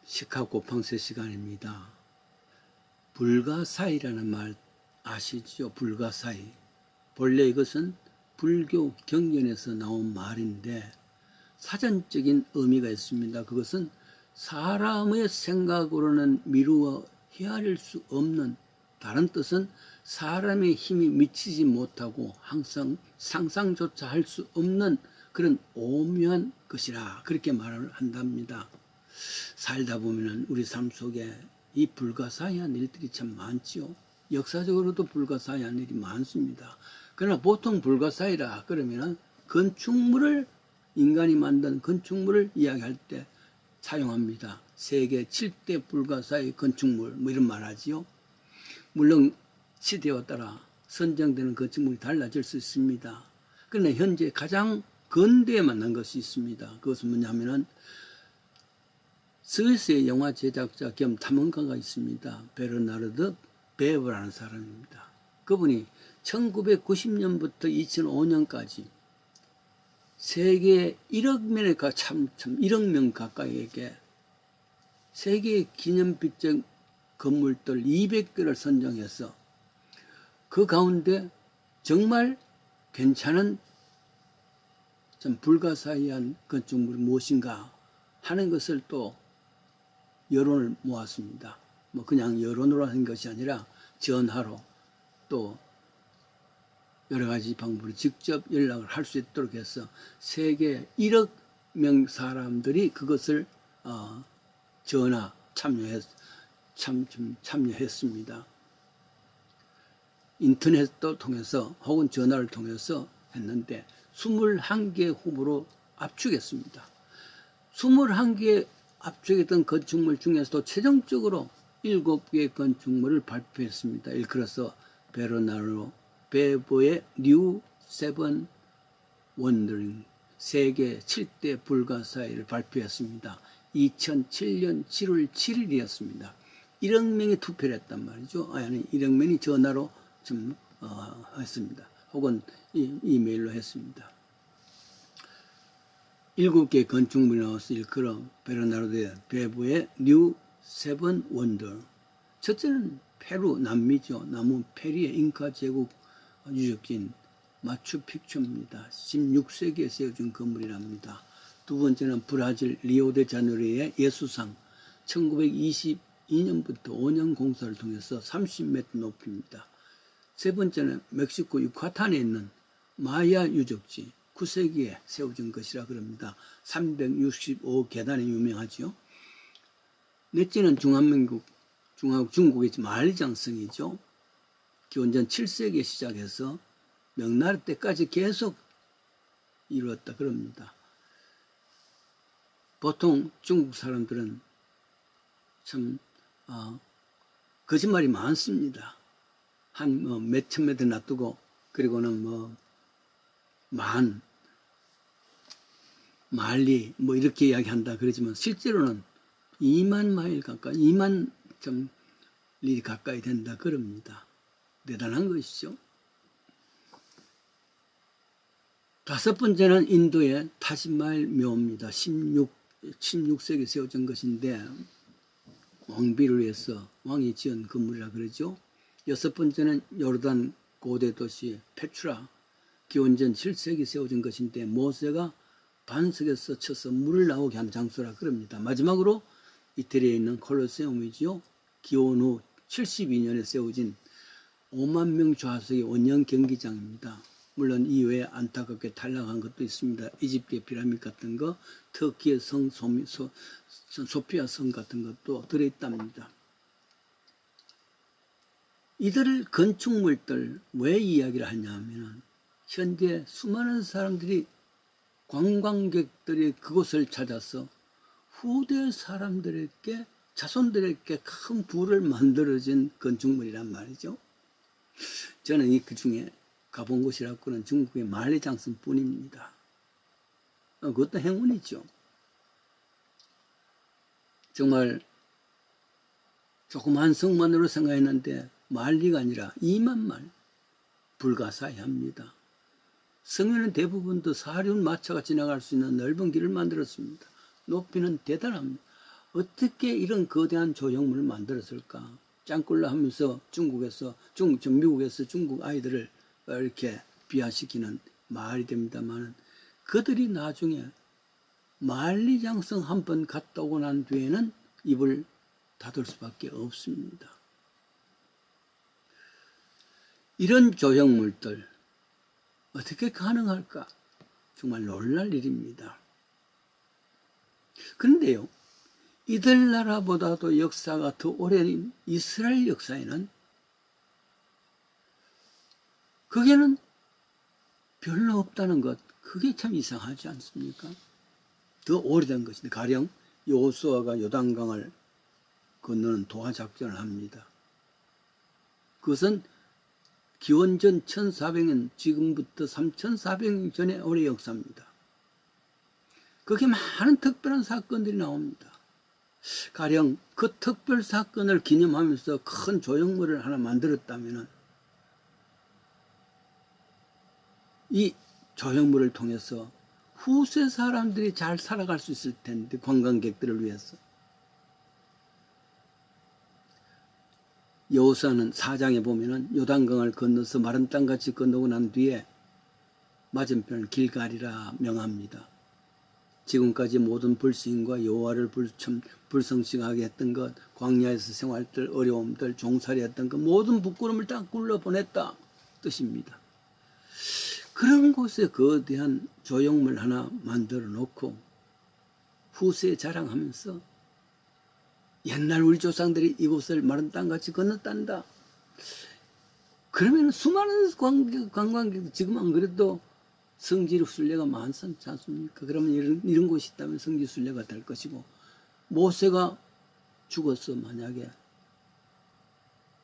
시카고 방세 시간입니다. 불가사의라는 말 아시죠? 불가사의. 본래 이것은 불교 경전에서 나온 말인데 사전적인 의미가 있습니다. 그것은 사람의 생각으로는 미루어 헤아릴 수 없는, 다른 뜻은 사람의 힘이 미치지 못하고 항상 상상조차 할 수 없는 그런 오묘한 것이라 그렇게 말을 한답니다. 살다 보면 우리 삶 속에 이 불가사의한 일들이 참 많지요. 역사적으로도 불가사의한 일이 많습니다. 그러나 보통 불가사의라 그러면 건축물을, 인간이 만든 건축물을 이야기할 때 사용합니다. 세계 7대 불가사의 건축물 뭐 이런 말 하지요. 물론 시대에 따라 선정되는 건축물이 달라질 수 있습니다. 그러나 현재 가장 근대에 만난 것이 있습니다. 그것은 뭐냐면은 스위스의 영화 제작자 겸 탐험가가 있습니다. 베르나르드 베브라는 사람입니다. 그분이 1990년부터 2005년까지 세계 1억 명에 1억 명 가까이에게 세계 기념비적 건물들 200개를 선정해서 그 가운데 정말 괜찮은 좀 불가사의한 건축물이 무엇인가 하는 것을 또 여론을 모았습니다. 뭐 그냥 여론으로 하는 것이 아니라 전화로 또 여러 가지 방법으로 직접 연락을 할 수 있도록 해서 세계 1억 명 사람들이 그것을 전화 참여했습니다. 인터넷도 통해서 혹은 전화를 통해서 했는데 21개 후보로 압축했습니다. 21개 압축했던 건축물 중에서도 최종적으로 7개의 건축물을 발표했습니다. 일컬어서 베르나르도 베브의 뉴 세븐 원더링 세계 7대 불가사의를 발표했습니다. 2007년 7월 7일이었습니다. 1억 명이 투표를 했단 말이죠. 아니 1억 명이 전화로 좀 했습니다. 혹은 이메일로 했습니다. 7개 건축물이 나와서 일컬어 베르나르도 베브의 뉴 세븐 원더. 첫째는 페루 남미죠. 남부 페리의 잉카 제국 유적지인 마추픽추입니다. 16세기에 세워진 건물이랍니다. 두 번째는 브라질 리오데자네이루의 예수상 1922년부터 5년 공사를 통해서 30m 높이입니다. 세 번째는 멕시코 유카탄에 있는 마야 유적지 9세기에 세워진 것이라 그럽니다. 365계단이 유명하죠. 넷째는 중국의 만리장성이죠. 기원전 7세기에 시작해서 명나라 때까지 계속 이루었다 그럽니다. 보통 중국 사람들은 참 거짓말이 많습니다. 한 몇천 메터 놔두고 그리고는 만리 이렇게 이야기한다 그러지만 실제로는 2만 마일 가까이 2만 리 가까이 된다 그럽니다. 대단한 것이죠. 다섯 번째는 인도의 타지마할 묘입니다. 16세기에 세워진 것인데 왕비를 위해서 왕이 지은 건물이라 그러죠. 여섯 번째는 요르단 고대 도시 페트라 기원전 7세기 세워진 것인데 모세가 반석에서 쳐서 물을 나오게 한 장소라 그럽니다. 마지막으로 이태리에 있는 콜로세움이지요. 기원 후 72년에 세워진 5만 명 좌석의 원형 경기장입니다. 물론 이외에 안타깝게 탈락한 것도 있습니다. 이집트의 피라미드 같은 거, 터키의 성 소피아 성 같은 것도 들어있답니다. 이들 건축물들 왜 이야기를 하냐면 현재 수많은 사람들이 관광객들이 그곳을 찾아서 후대 사람들에게 자손들에게 큰 부를 만들어진 건축물이란 말이죠. 저는 그 중에 가본 곳이라고는 중국의 만리장성 뿐입니다. 그것도 행운이죠. 정말 조그만 성만으로 생각했는데 만리가 아니라 2만 마일 불가사의합니다. 성에는 대부분도 사륜 마차가 지나갈 수 있는 넓은 길을 만들었습니다. 높이는 대단합니다. 어떻게 이런 거대한 조형물을 만들었을까? 짱꿀라 하면서 미국에서 중국 아이들을 이렇게 비하시키는 말이 됩니다만, 그들이 나중에 만리장성 한번 갔다 오고 난 뒤에는 입을 닫을 수밖에 없습니다. 이런 조형물들 어떻게 가능할까? 정말 놀랄 일입니다. 그런데요, 이들 나라보다도 역사가 더 오랜 이스라엘 역사에는 그게는 별로 없다는 것, 그게 참 이상하지 않습니까? 더 오래된 것인데, 가령 여호수아가 요단강을 건너는 도하작전을 합니다. 그것은 기원전 1400년, 지금부터 3400년 전의 오래 역사입니다. 거기에 많은 특별한 사건들이 나옵니다. 가령 그 특별 사건을 기념하면서 큰 조형물을 하나 만들었다면 이 조형물을 통해서 후세 사람들이 잘 살아갈 수 있을 텐데, 관광객들을 위해서. 여호수아는 4장에 보면은 요단강을 건너서 마른 땅같이 건너고 난 뒤에 맞은편을 길갈이라 명합니다. 지금까지 모든 불신과 여호와를 불성싱하게 했던 것, 광야에서 생활들, 어려움들, 종살이 했던 것, 모든 부끄러움을 다 굴러보냈다 뜻입니다. 그런 곳에 거대한 조형물 하나 만들어 놓고 후세에 자랑하면서 옛날 우리 조상들이 이곳을 마른 땅같이 건넜단다. 그러면 수많은 관광객들, 지금 안 그래도 성지 순례가 많지 않습니까? 그러면 이런 곳이 있다면 성지 순례가 될 것이고, 모세가 죽어서 만약에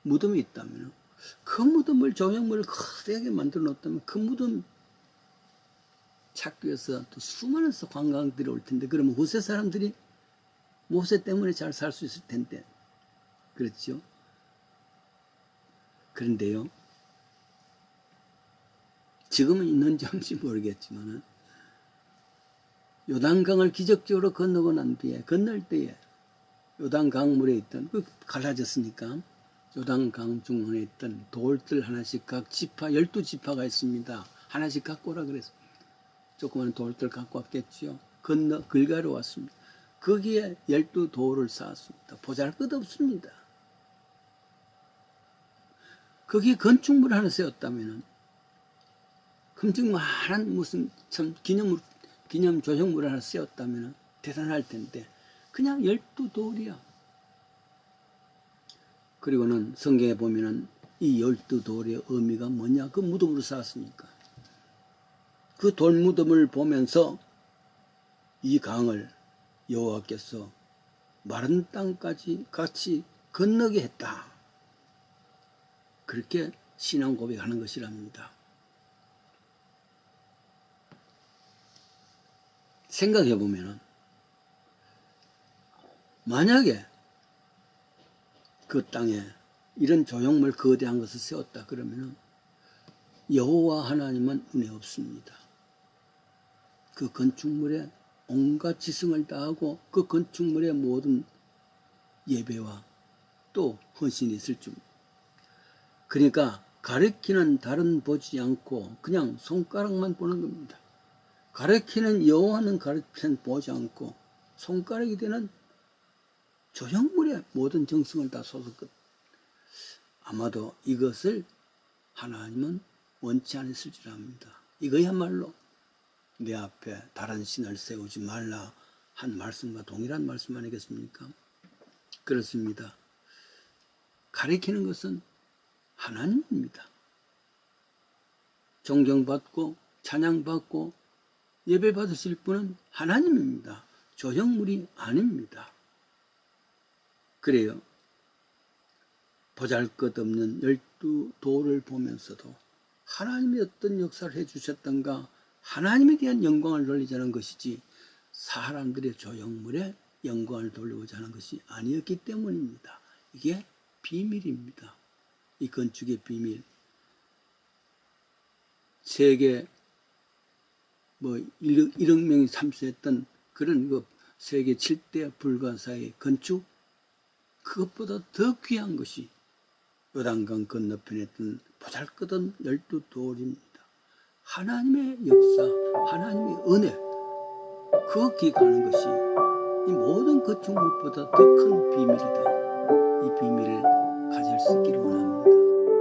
무덤이 있다면 그 무덤을 조형물을 거대하게 만들어 놓았다면 그 무덤 찾기 위해서 또 수많은 관광객들이 올 텐데, 그러면 후세 사람들이 모세 때문에 잘 살 수 있을 텐데, 그렇죠? 그런데요, 지금은 있는지 없는지 모르겠지만 요단강을 기적적으로 건너고 난 뒤에, 건널 때에 요단강물에 있던, 갈라졌으니까 요단강 중앙에 있던 돌들 하나씩 각 지파, 12지파가 있습니다. 하나씩 갖고 오라 그랬습니다. 조그만 돌들 갖고 왔겠죠. 길가로 왔습니다. 거기에 12돌을 쌓았습니다. 보잘것없습니다. 거기에 건축물 하나 세웠다면 엄청 많은 무슨 참 기념 조형물 하나 세웠다면 대단할 텐데 그냥 12돌이야. 그리고는 성경에 보면은 이 12돌의 의미가 뭐냐? 그 무덤으로 쌓았으니까. 그 돌무덤을 보면서 이 강을 여호와께서 마른 땅까지 같이 건너게 했다. 그렇게 신앙 고백하는 것이랍니다. 생각해 보면은 만약에 그 땅에 이런 조형물 거대한 것을 세웠다 그러면은 여호와 하나님은 은혜 없습니다. 그 건축물에 온갖 지성을 다하고 그 건축물의 모든 예배와 또 헌신이 있을 줄. 그러니까 가리키는 달은 보지 않고 그냥 손가락만 보는 겁니다. 가리키는 여호와는 보지 않고 손가락이 되는 조형물의 모든 정성을 다 쏟았거든. 아마도 이것을 하나님은 원치 않았을 줄 압니다. 이거야말로 내 앞에 다른 신을 세우지 말라 한 말씀과 동일한 말씀 아니겠습니까? 그렇습니다. 가리키는 것은 하나님입니다. 존경받고 찬양받고 예배받으실 분은 하나님입니다. 조형물이 아닙니다. 그래요. 보잘것없는 12돌을 보면서도 하나님이 어떤 역사를 해주셨던가 하나님에 대한 영광을 돌리자는 것이지 사람들의 조형물에 영광을 돌리고자 하는 것이 아니었기 때문입니다. 이게 비밀입니다. 이 건축의 비밀. 세계 1억 명이 참수했던 그런 세계 7대 불가사의 건축, 그것보다 더 귀한 것이 요단강 건너편에 있던 보잘것없는 12돌입니다. 하나님의 역사, 하나님의 은혜, 거기 가는 것이 이 모든 건축물보다 더 큰 비밀이다. 이 비밀을 가질 수 있기를 원합니다.